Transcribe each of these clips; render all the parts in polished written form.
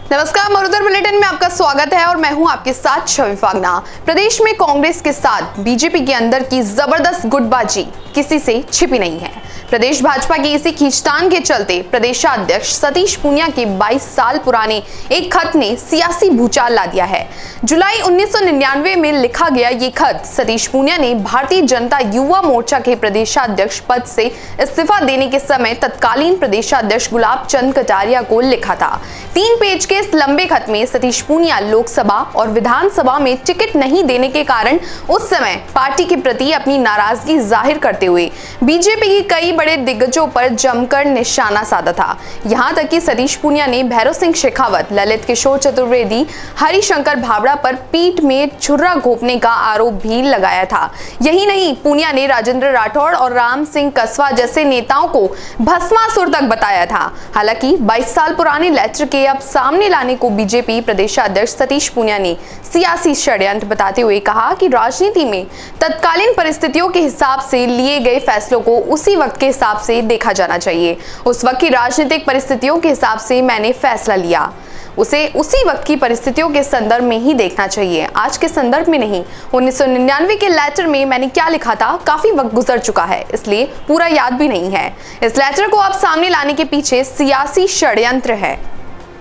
नमस्कार, मरुधर बुलेटिन में आपका स्वागत है और मैं हूं आपके साथ छवि फागना। प्रदेश में कांग्रेस के साथ बीजेपी के अंदर की जबरदस्त गुटबाजी किसी से छिपी नहीं है। प्रदेश भाजपा की इसी खींचतान के चलते प्रदेशाध्यक्ष सतीश पूनिया के 22 साल पुराने एक खत ने सियासी भूचाल ला दिया है। जुलाई 1999 में लिखा गया ये खत सतीश पूनिया ने भारतीय जनता युवा मोर्चा के प्रदेशाध्यक्ष पद से इस्तीफा देने के समय तत्कालीन प्रदेशाध्यक्ष गुलाब चंद कटारिया को लिखा था। 3 पेज के इस लंबे खत में सतीश पूनिया लोकसभा और विधानसभा में टिकट नहीं देने के कारण उस समय पार्टी के प्रति अपनी नाराजगी जाहिर करते हुए बीजेपी की कई बड़े दिग्गजों पर जमकर निशाना साधा था। यहां तक कि सतीश पूनिया ने भैरव सिंह शेखावत, ललित किशोर चतुर्वेदी, हरिशंकर भाबड़ा पर पीठ में छुरा घोंपने का आरोप भी लगाया था। यही नहीं, पूनिया ने राजेंद्र राठौड़ और राम सिंह कसवा जैसे नेताओं को भस्मासुर तक बताया था। हालांकि 22 साल पुराने लेटर के अब सामने लाने को बीजेपी प्रदेशाध्यक्ष सतीश पूनिया ने सियासी षड्यंत्र बताते हुए कहा कि राजनीति में तत्कालीन परिस्थितियों के हिसाब से लिए गए फैसलों को उसी वक्त के हिसाब से देखा जाना चाहिए। उस वक्त की राजनीतिक परिस्थितियों के हिसाब से मैंने फैसला लिया, उसे उसी वक्त की परिस्थितियों के संदर्भ में ही देखना चाहिए, आज के संदर्भ में नहीं। 1999 के लेटर में मैंने क्या लिखा था काफी वक्त गुजर चुका है, इसलिए पूरा याद भी नहीं है। इस लेटर को अब सामने लाने के पीछे सियासी षड्यंत्र है।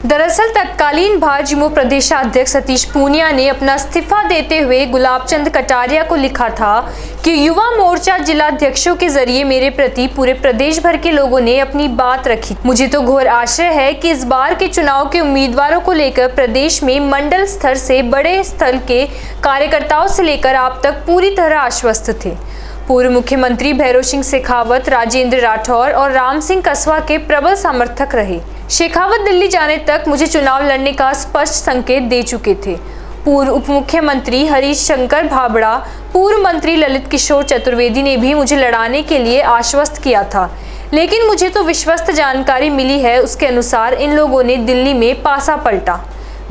दरअसल तत्कालीन भाजपा प्रदेशाध्यक्ष सतीश पूनिया ने अपना इस्तीफा देते हुए गुलाब चंद कटारिया को लिखा था कि युवा मोर्चा जिलाध्यक्षों के जरिए मेरे प्रति पूरे प्रदेश भर के लोगों ने अपनी बात रखी। मुझे तो घोर आशय है कि इस बार के चुनाव के उम्मीदवारों को लेकर प्रदेश में मंडल स्तर से बड़े स्तर के कार्यकर्ताओं से लेकर आप तक पूरी तरह आश्वस्त थे। पूर्व मुख्यमंत्री भैरव सिंह शेखावत, राजेंद्र राठौड़ और राम सिंह कसवा के प्रबल समर्थक रहे। शेखावत दिल्ली जाने तक मुझे चुनाव लड़ने का स्पष्ट संकेत दे चुके थे। पूर्व उप मुख्यमंत्री हरिशंकर भाबड़ा, पूर्व मंत्री ललित किशोर चतुर्वेदी ने भी मुझे लड़ाने के लिए आश्वस्त किया था, लेकिन मुझे तो विश्वस्त जानकारी मिली है, उसके अनुसार इन लोगों ने दिल्ली में पासा पलटा।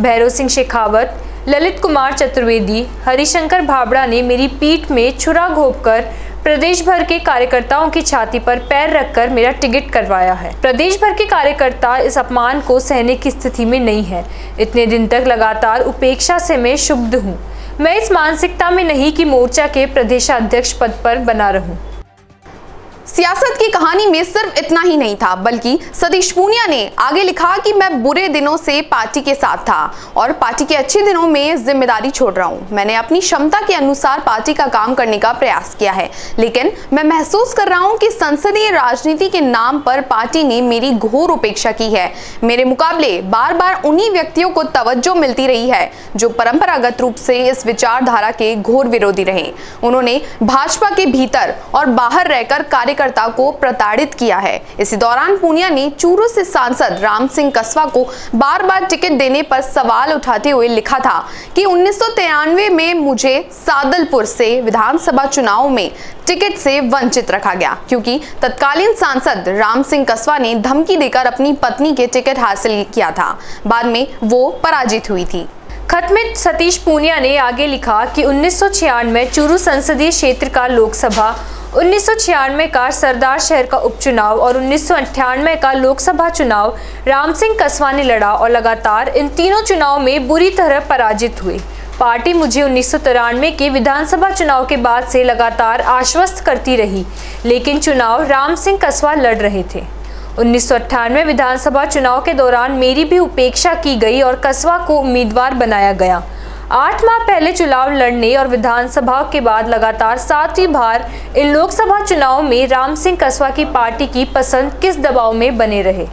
भैरव सिंह शेखावत, ललित कुमार चतुर्वेदी, हरिशंकर भाबड़ा ने मेरी पीठ में छुरा घोंपकर प्रदेश भर के कार्यकर्ताओं की छाती पर पैर रखकर मेरा टिकट करवाया है। प्रदेश भर के कार्यकर्ता इस अपमान को सहने की स्थिति में नहीं है। इतने दिन तक लगातार उपेक्षा से मैं क्षुब्ध हूँ। मैं इस मानसिकता में नहीं कि मोर्चा के प्रदेशाध्यक्ष पद पर बना रहूं। सियासत की कहानी में सिर्फ इतना ही नहीं था, बल्कि सतीश पूनिया ने आगे लिखा कि मैं बुरे दिनों से पार्टी के साथ था और पार्टी के अच्छे दिनों में जिम्मेदारी छोड़ रहा हूं। मैंने अपनी क्षमता के अनुसार पार्टी का काम करने का प्रयास किया है, लेकिन मैं महसूस कर रहा हूं कि संसदीय राजनीति के नाम पर पार्टी ने मेरी घोर उपेक्षा की है। मेरे मुकाबले बार बार उन्हीं व्यक्तियों को तवज्जो मिलती रही है जो परंपरागत रूप से इस विचारधारा के घोर विरोधी रहे। उन्होंने भाजपा के भीतर और बाहर रहकर कार्यकर्ता को प्रताड़ित किया है। इसी दौरान पूनिया ने चूरू से सांसद राम सिंह कसवा को बार बार टिकट देने पर सवाल उठाते हुए लिखा था कि 1993 में मुझे सादलपुर से विधानसभा चुनाव में टिकट से वंचित रखा गया, क्योंकि तत्कालीन सांसद राम सिंह कसवा ने धमकी देकर अपनी पत्नी के टिकट हासिल किया था। बाद में वो पराजित हुई थी। खत में सतीश पूनिया ने आगे लिखा कि 1996 चूरू संसदीय क्षेत्र का लोकसभा, 1996 का सरदार शहर का उपचुनाव और 1998 का लोकसभा चुनाव राम सिंह कसवा ने लड़ा और लगातार इन तीनों चुनाव में बुरी तरह पराजित हुए। पार्टी मुझे 1993 के विधानसभा चुनाव के बाद से लगातार आश्वस्त करती रही, लेकिन चुनाव राम सिंह कसवा लड़ रहे थे। 1998 विधानसभा चुनाव के दौरान मेरी भी उपेक्षा की गई और कसवा को उम्मीदवार बनाया गया। 8 माह पहले चुनाव लड़ने और विधानसभा के बाद लगातार 7वीं बार इन लोकसभा चुनाव में राम सिंह कसवा की पार्टी की पसंद किस दबाव में बने रहे,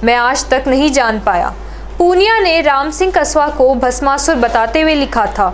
मैं आज तक नहीं जान पाया। पूनिया ने राम सिंह कसवा को भस्मासुर बताते हुए लिखा था,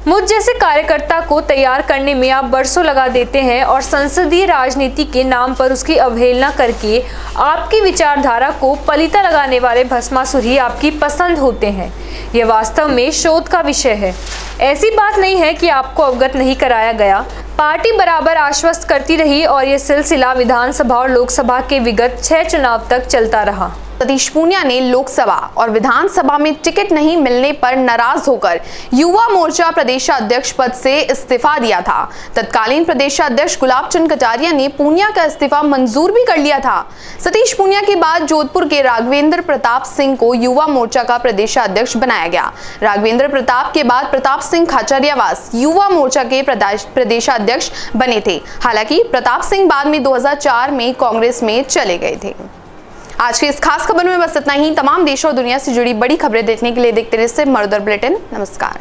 मुझ जैसे कार्यकर्ता को तैयार करने में आप बरसों लगा देते हैं और संसदीय राजनीति के नाम पर उसकी अवहेलना करके आपकी विचारधारा को पलीता लगाने वाले भस्मासुर ही आपकी पसंद होते हैं। यह वास्तव में शोध का विषय है। ऐसी बात नहीं है कि आपको अवगत नहीं कराया गया। पार्टी बराबर आश्वस्त करती रही और यह सिलसिला विधानसभा और लोकसभा के विगत 6 चुनाव तक चलता रहा। सतीश पूनिया ने लोकसभा और विधानसभा में टिकट नहीं मिलने पर नाराज होकर युवा मोर्चा प्रदेशाध्यक्ष पद से इस्तीफा दिया था। तत्कालीन प्रदेशाध्यक्ष गुलाब चंद कटारिया ने पूनिया का इस्तीफा मंजूर भी कर लिया था। सतीश पूनिया के बाद जोधपुर के राघवेंद्र प्रताप सिंह को युवा मोर्चा का प्रदेशाध्यक्ष बनाया गया। राघवेंद्र प्रताप के बाद प्रताप सिंह खाचरियावास युवा मोर्चा के प्रदेशाध्यक्ष बने थे। हालांकि प्रताप सिंह बाद में 2004 में कांग्रेस में चले गए थे। आज की इस खास खबर में बस इतना ही। तमाम देश और दुनिया से जुड़ी बड़ी खबरें देखने के लिए देखते रहिए मरुधर बुलेटिन। नमस्कार।